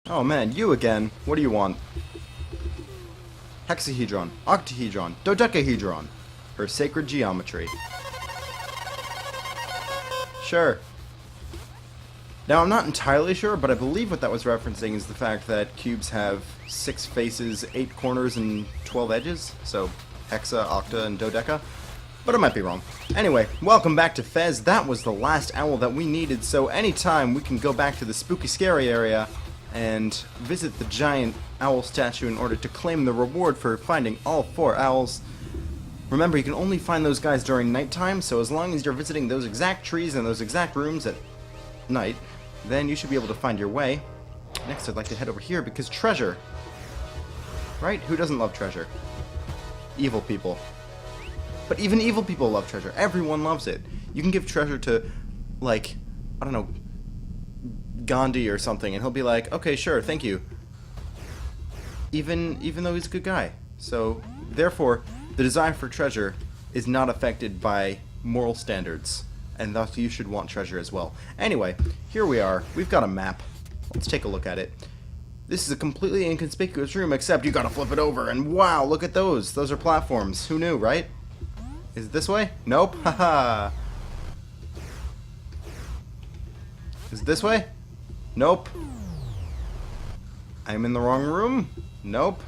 Oh man, you again. What do you want? Hexahedron, octahedron, dodecahedron, or sacred geometry. Sure. Now, I'm not entirely sure, but I believe what that was referencing is the fact that cubes have 6 faces, 8 corners, and 12 edges. So, hexa, octa, and dodeca. But I might be wrong. Anyway, welcome back to Fez. That was the last owl that we needed, so anytime we can go back to the spooky scary area and visit the giant owl statue in order to claim the reward for finding all 4 owls. Remember, you can only find those guys during nighttime, so as long as you're visiting those exact trees and those exact rooms at night, then you should be able to find your way. Next, I'd like to head over here because treasure. Right? Who doesn't love treasure? Evil people. But even evil people love treasure. Everyone loves it. You can give treasure to, like, I don't know, Gandhi or something, and he'll be like, okay, sure, thank you. Even though he's a good guy. So, therefore, the desire for treasure is not affected by moral standards, and thus you should want treasure as well. Anyway, here we are. We've got a map. Let's take a look at it. This is a completely inconspicuous room, except you gotta flip it over, and wow, look at those. Those are platforms. Who knew, right? Is it this way? Nope. Haha. Is it this way? Nope. I'm in the wrong room? Nope.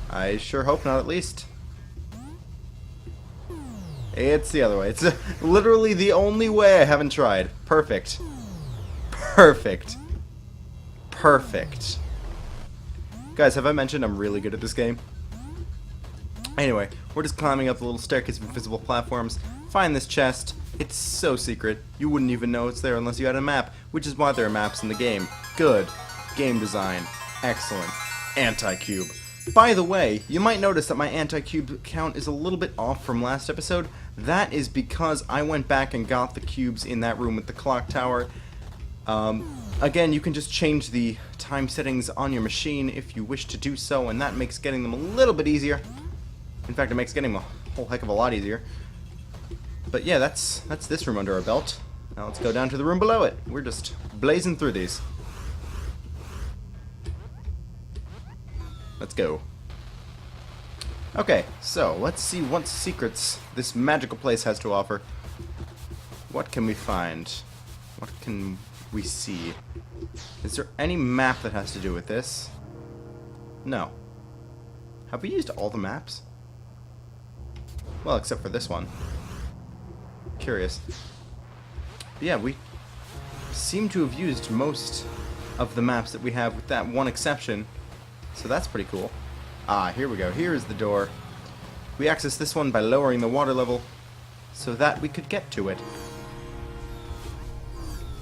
I sure hope not, at least. It's the other way. It's literally the only way I haven't tried. Perfect. Perfect. Perfect. Guys, have I mentioned I'm really good at this game? Anyway, we're just climbing up the little staircase of invisible platforms. Find this chest. It's so secret, you wouldn't even know it's there unless you had a map, which is why there are maps in the game. Good. Game design. Excellent. Anti-cube. By the way, you might notice that my anti-cube count is a little bit off from last episode. That is because I went back and got the cubes in that room with the clock tower. Again, you can just change the time settings on your machine if you wish to do so, and that makes getting them a little bit easier. In fact, it makes getting them a whole heck of a lot easier. But yeah, that's this room under our belt. Now let's go down to the room below it. We're just blazing through these. Let's go. Okay, so let's see what secrets this magical place has to offer. What can we find? What can we see? Is there any map that has to do with this? No. Have we used all the maps? Well, except for this one. Curious. But yeah, we seem to have used most of the maps that we have with that one exception. So that's pretty cool. Ah, here we go. Here is the door. We access this one by lowering the water level so that we could get to it.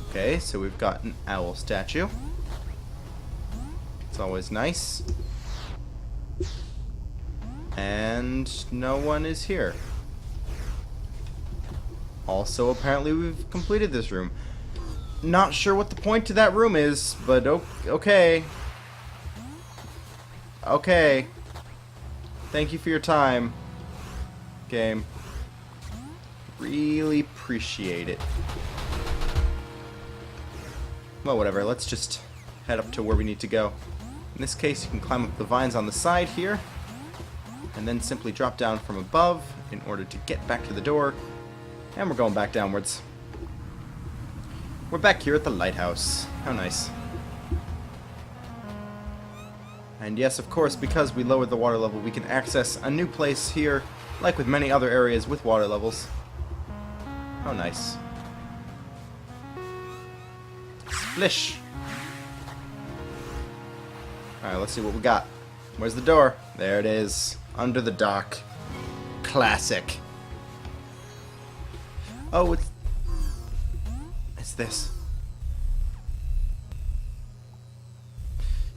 Okay, so we've got an owl statue. It's always nice. And no one is here. Also, apparently we've completed this room. Not sure what the point to that room is, but okay. Okay. Thank you for your time, game. Really appreciate it. Well, whatever. Let's just head up to where we need to go. In this case, you can climb up the vines on the side here, and then simply drop down from above in order to get back to the door. And we're going back downwards. We're back here at the lighthouse. How nice. And yes, of course, because we lowered the water level, we can access a new place here, like with many other areas with water levels. How nice. Splish! Alright, let's see what we got. Where's the door? There it is. Under the dock. Classic. Oh, it's this.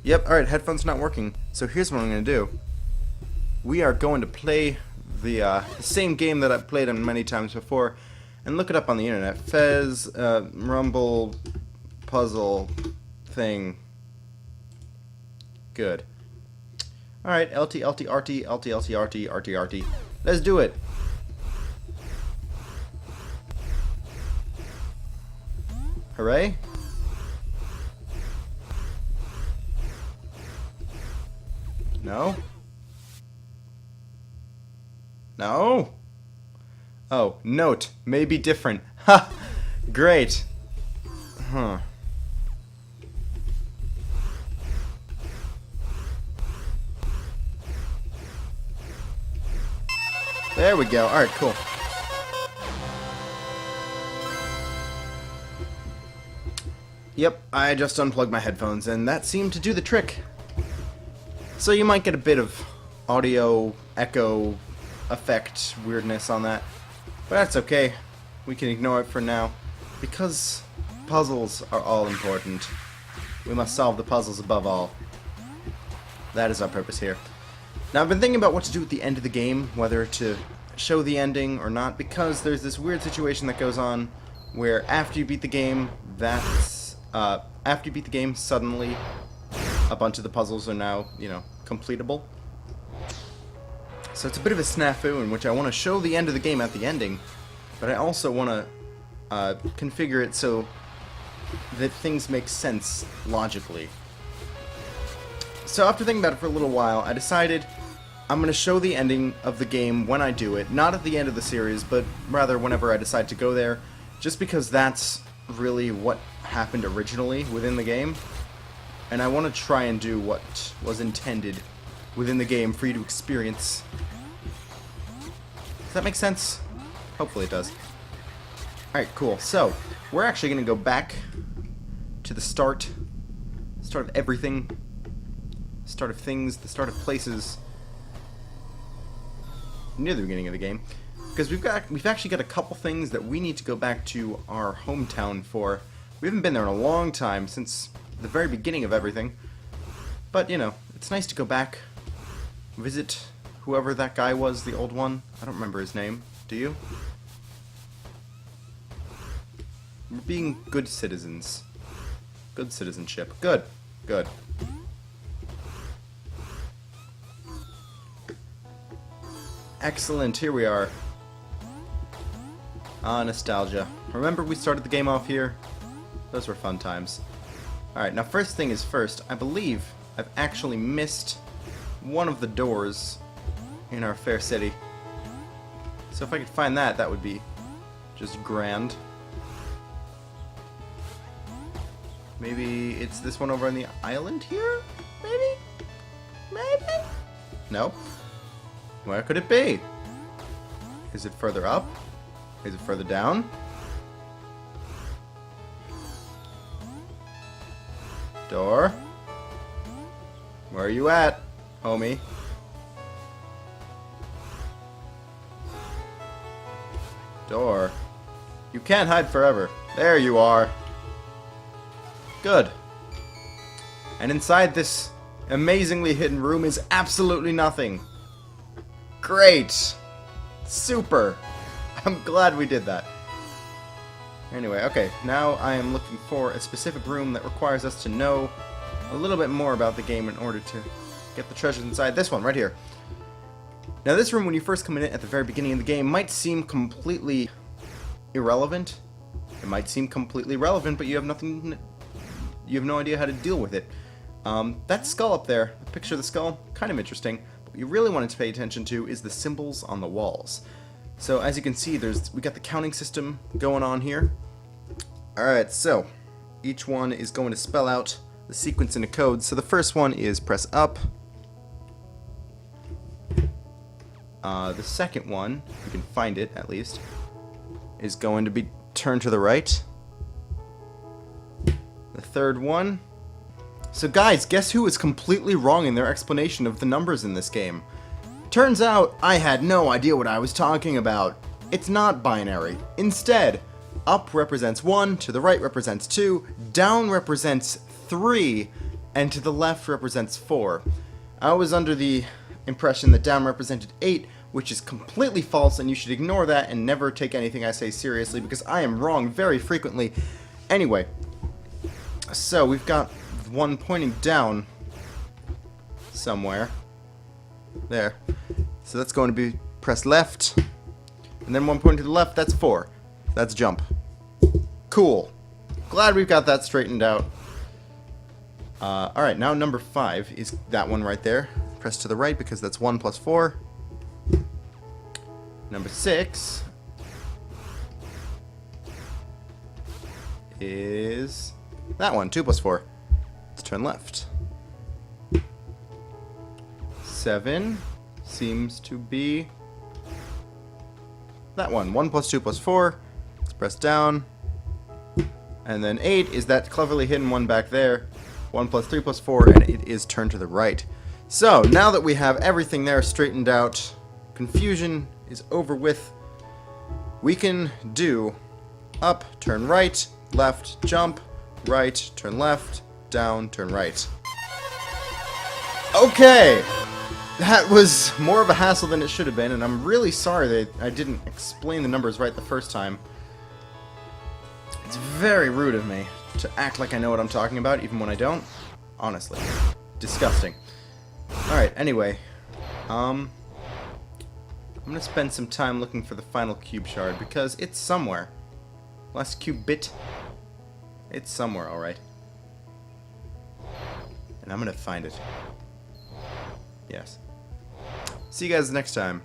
Yep, alright, headphones not working. So here's what I'm going to do. We are going to play the same game that I've played on many times before, and look it up on the internet. Fez, Rumble, puzzle, thing. Good. Alright, LT, LT, RT, LT, LT, RT, RT, RT. Let's do it. Hooray. No? No? Oh, note. May be different. Ha! Great. Huh. There we go. Alright, cool. Yep, I just unplugged my headphones, and that seemed to do the trick. So you might get a bit of audio echo effect weirdness on that, but that's okay. We can ignore it for now, because puzzles are all important. We must solve the puzzles above all. That is our purpose here. Now, I've been thinking about what to do at the end of the game, whether to show the ending or not, because there's this weird situation that goes on where after you beat the game, suddenly a bunch of the puzzles are now, completable. So it's a bit of a snafu in which I want to show the end of the game at the ending, but I also want to configure it so that things make sense logically. So after thinking about it for a little while, I decided I'm going to show the ending of the game when I do it, not at the end of the series, but rather whenever I decide to go there, just because that's really what happened originally within the game, and I want to try and do what was intended within the game for you to experience. Does that make sense? Hopefully it does. Alright, cool. So, we're actually going to go back to the start of everything, start of things, the start of places, near the beginning of the game, because we've actually got a couple things that we need to go back to our hometown for. We haven't been there in a long time, since the very beginning of everything, but it's nice to go back, visit whoever that guy was, the old one. I don't remember his name. Do you? We're being good citizens. Good citizenship. Good. Good. Excellent, here we are. Ah, nostalgia. Remember we started the game off here? Those were fun times. Alright, now first thing is first, I believe I've actually missed one of the doors in our fair city. So if I could find that, that would be just grand. Maybe it's this one over on the island here? Maybe? Maybe? No? Where could it be? Is it further up? Is it further down? Door? Where are you at, homie? Door. You can't hide forever. There you are. Good. And inside this amazingly hidden room is absolutely nothing. Great! Super! I'm glad we did that. Anyway, okay, now I am looking for a specific room that requires us to know a little bit more about the game in order to get the treasures inside. This one, right here. Now this room, when you first come in it at the very beginning of the game, might seem completely irrelevant. It might seem completely relevant, but you have no idea how to deal with it. That skull up there, the picture of the skull, kind of interesting. What you really wanted to pay attention to is the symbols on the walls. So as you can see, we got the counting system going on here. Alright, so each one is going to spell out the sequence in a code. So the first one is press up. The second one, if you can find it at least, is going to be turn to the right. The third one. So guys, guess who is completely wrong in their explanation of the numbers in this game? Turns out I had no idea what I was talking about. It's not binary. Instead, up represents 1, to the right represents 2, down represents 3, and to the left represents 4. I was under the impression that down represented 8, which is completely false, and you should ignore that and never take anything I say seriously, because I am wrong very frequently. Anyway, so we've got one pointing down somewhere. There. So that's going to be press left, and then one pointing to the left, that's 4. That's jump. Cool. Glad we've got that straightened out. Alright, now number 5 is that one right there. press to the right because that's 1 plus 4. Number 6 is that one, 2 plus 4. Let's turn left. 7 seems to be that one, 1 plus 2 plus 4. Let's press down. And then 8 is that cleverly hidden one back there. 1 plus 3 plus 4, and it is turned to the right. So, now that we have everything there straightened out, confusion is over with, we can do up, turn right, left, jump, right, turn left, down, turn right. Okay! That was more of a hassle than it should have been, and I'm really sorry that I didn't explain the numbers right the first time. It's very rude of me to act like I know what I'm talking about, even when I don't. Honestly. Disgusting. Alright, anyway. I'm gonna spend some time looking for the final cube shard, because it's somewhere. Last cube bit. It's somewhere, alright. And I'm gonna find it. Yes. See you guys next time.